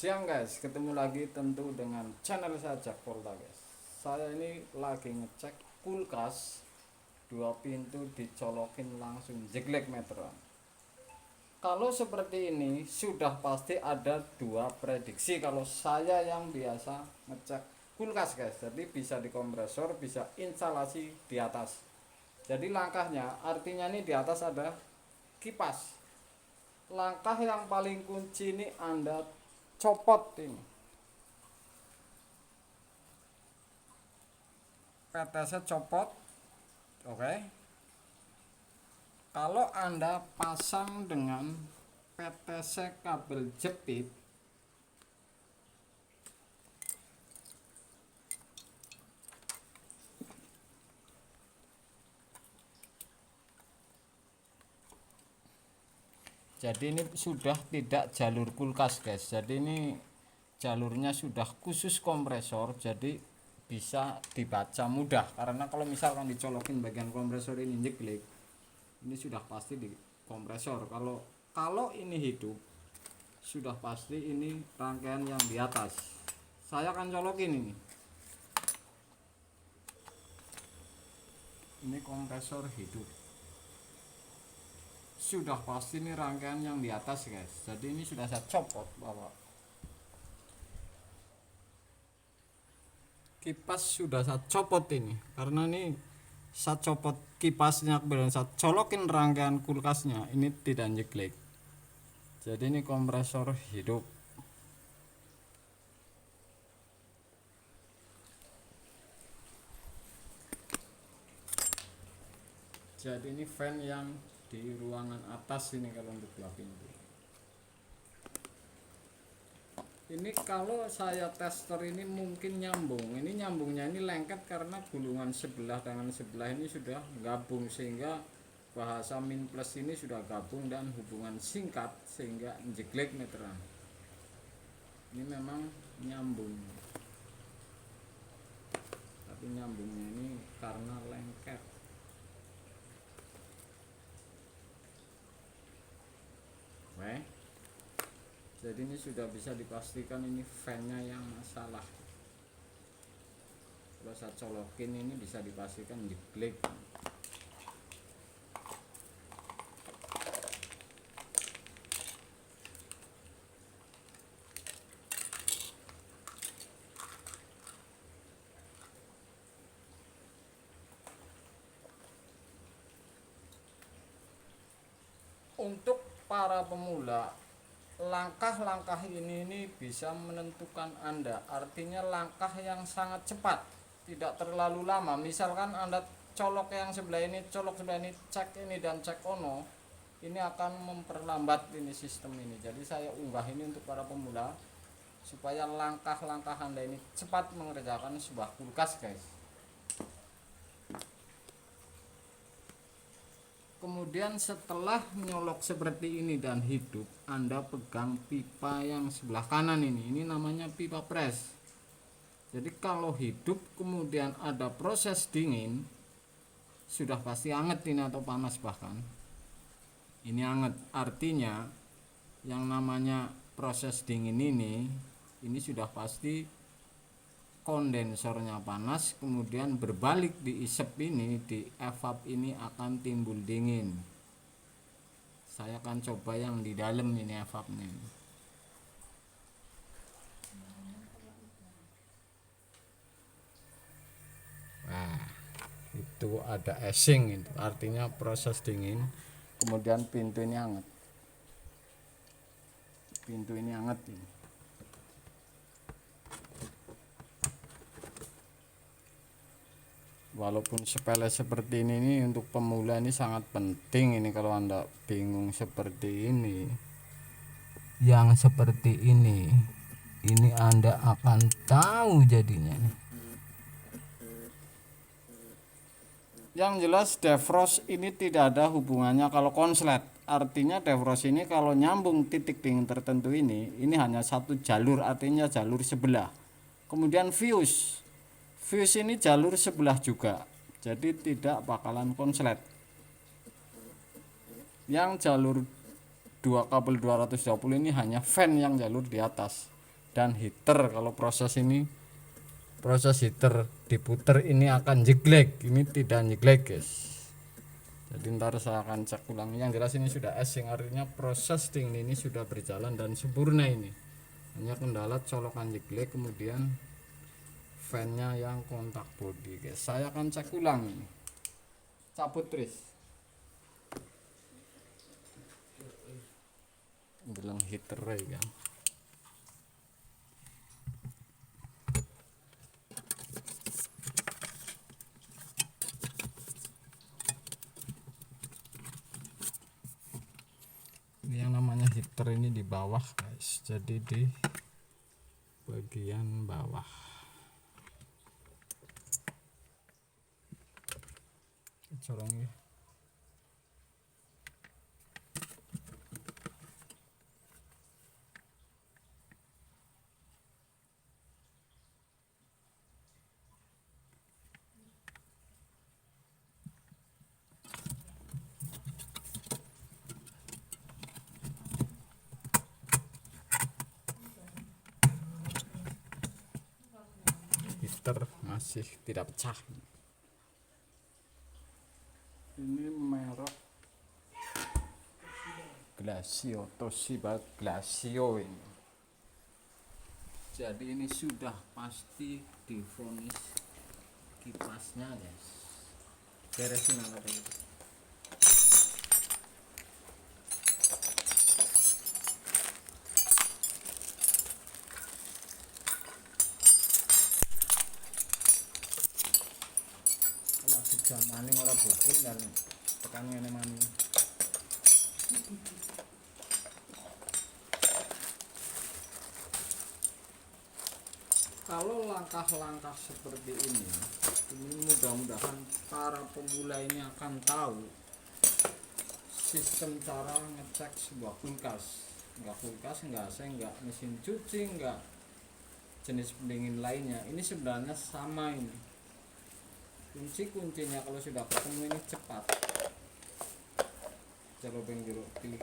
Siang guys, ketemu lagi tentu dengan channel saya Jack Polta guys. Saya ini lagi ngecek kulkas dua pintu dicolokin langsung jeglek meteran. Kalau seperti ini sudah pasti ada dua prediksi kalau saya yang biasa ngecek kulkas guys. Jadi bisa di kompresor, bisa instalasi di atas. Jadi langkahnya artinya ini di atas ada kipas. Langkah yang paling kunci ini Anda copot ini PTS copot. Oke, kalau Anda pasang dengan PTS kabel jepit, jadi ini sudah tidak jalur kulkas guys, jadi ini jalurnya sudah khusus kompresor, jadi bisa dibaca mudah. Karena kalau misalkan dicolokin bagian kompresor ini jeglek, ini sudah pasti di kompresor. Kalau ini hidup, sudah pasti ini rangkaian yang di atas. Saya akan colokin ini kompresor hidup, sudah pasti ini rangkaian yang di atas guys. Jadi ini sudah saya copot bapak. Kipas sudah saya copot ini, karena ini saya copot kipasnya, kemudian saya colokin rangkaian kulkasnya, ini tidak jeglek. Jadi ini kompresor hidup. Jadi ini fan yang di ruangan atas ini kalau untuk dua pintu. Ini kalau saya tester ini mungkin nyambung. Ini nyambungnya ini lengket karena gulungan sebelah dengan sebelah ini sudah gabung, sehingga bahasa min plus ini sudah gabung dan hubungan singkat sehingga jeglek meteran. Ini memang nyambung, tapi nyambungnya ini karena lengket. Oke, jadi ini sudah bisa dipastikan ini fan-nya yang masalah. Kalau saya colokin ini bisa dipastikan jeglek. Untuk para pemula, langkah-langkah ini bisa menentukan Anda. Artinya langkah yang sangat cepat, tidak terlalu lama. Misalkan Anda colok yang sebelah ini, colok sebelah ini, cek ini dan cek ono, ini akan memperlambat ini sistem ini. Jadi saya unggah ini untuk para pemula supaya langkah-langkah Anda ini cepat mengerjakan sebuah kulkas guys. Kemudian setelah nyolok seperti ini dan hidup, Anda pegang pipa yang sebelah kanan ini namanya pipa press. Jadi kalau hidup kemudian ada proses dingin, sudah pasti anget ini atau panas, bahkan ini anget. Artinya yang namanya proses dingin ini sudah pasti kondensornya panas, kemudian berbalik di isep ini, di evap ini akan timbul dingin. Saya akan coba yang di dalam ini evapnya. Nah, itu ada eshing, itu artinya proses dingin. Kemudian pintu ini hangat. Pintu ini hangat ini. Walaupun sepele seperti ini untuk pemula ini sangat penting ini. Kalau Anda bingung seperti ini, yang seperti ini Anda akan tahu jadinya. Yang jelas defrost ini tidak ada hubungannya kalau konslet. Artinya defrost ini kalau nyambung titik dingin tertentu ini hanya satu jalur, artinya jalur sebelah. Kemudian fuse ini jalur sebelah juga, jadi tidak bakalan konslet. Yang jalur dua kabel 220 ini hanya fan yang jalur di atas. dan heater. Kalau proses heater diputer ini akan jeglek, ini tidak jeglek guys. Jadi ntar saya akan cek ulang. Yang jelas ini sudah esing, artinya proses dingin ini sudah berjalan dan sempurna. Ini hanya kendala colokan jeglek, kemudian fan-nya yang kontak bodi guys. Saya akan cek ulang ini, cabut terus bilang heater ya kan. Ini yang namanya heater ini di bawah guys, jadi di bagian bawah. Corong ya. Heater masih tidak pecah. Ini merek Glacio, Toshiba Glacio ini. Jadi ini sudah pasti divonis kipasnya guys. Beresin apa itu. Jam maning ora bukul dan tekan ngene maning. Kalau langkah-langkah seperti ini mudah-mudahan para pemula ini akan tahu sistem cara ngecek sebuah kulkas. Enggak kulkas, enggak AC, enggak mesin cuci, enggak jenis pendingin lainnya. Ini sebenarnya sama ini. Kuncinya kalau sudah ketemu ini cepat. Coba bengjero pilih.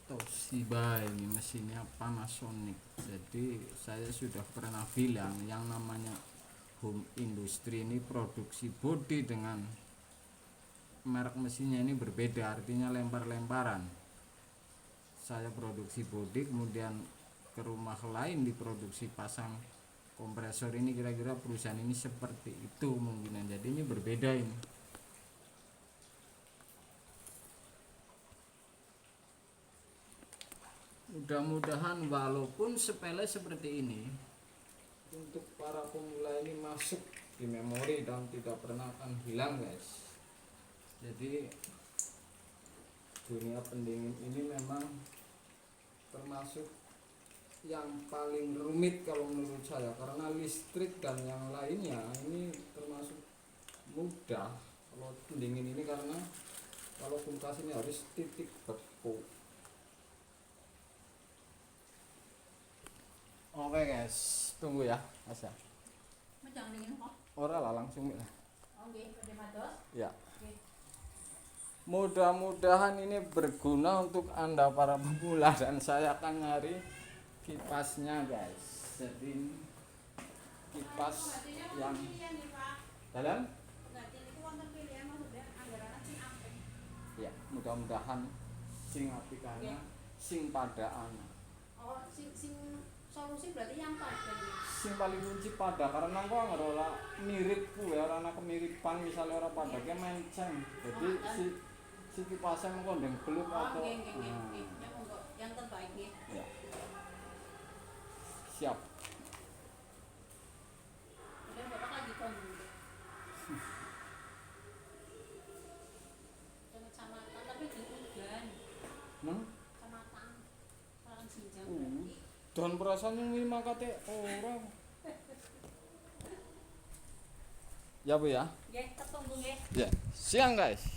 Toshiba ini mesinnya Panasonic. Jadi saya sudah pernah bilang yang namanya home industry ini produksi bodi dengan merek mesinnya ini berbeda, artinya lempar-lemparan. Saya produksi bodi, kemudian ke rumah lain diproduksi pasang kompresor. Ini kira-kira perusahaan ini seperti itu mungkin. Jadi ini berbeda ini. Mudah-mudahan walaupun sepele seperti ini, untuk para pemula ini masuk di memori dan tidak pernah akan hilang guys. Jadi dunia pendingin ini memang termasuk yang paling rumit kalau menurut saya, karena listrik dan yang lainnya ini termasuk mudah kalau pendingin ini, karena kalau kulkas ini harus titik beku. Oke guys, tunggu ya, Asa. Jangan dingin kok. Ora lah, langsung lah. Oke, udah matos. Ya. Mudah-mudahan ini berguna untuk Anda para pemula, dan saya akan nyari kipasnya guys. Jadi kipas yang dalam. Ya, mudah-mudahan sing apikannya sing pada anak. Oh, solusi berarti yang pada nih. Sing paling kunci pada, karena kok ngerola mirip kuwi ora ana kemiripan, misalnya ora pada ki menceng. Jadi si kipasnya mengko ndeng beluk atau yang terbaik nih. Ya. Siap. Udah Bapak lagi kondo. Kecamatan tapi di Udan. Kecamatan Sinjang berarti. Dan perasaannya 5 kate orang. Ya Bu ya. Nggih, ketunggu nggih. Ya, siang guys.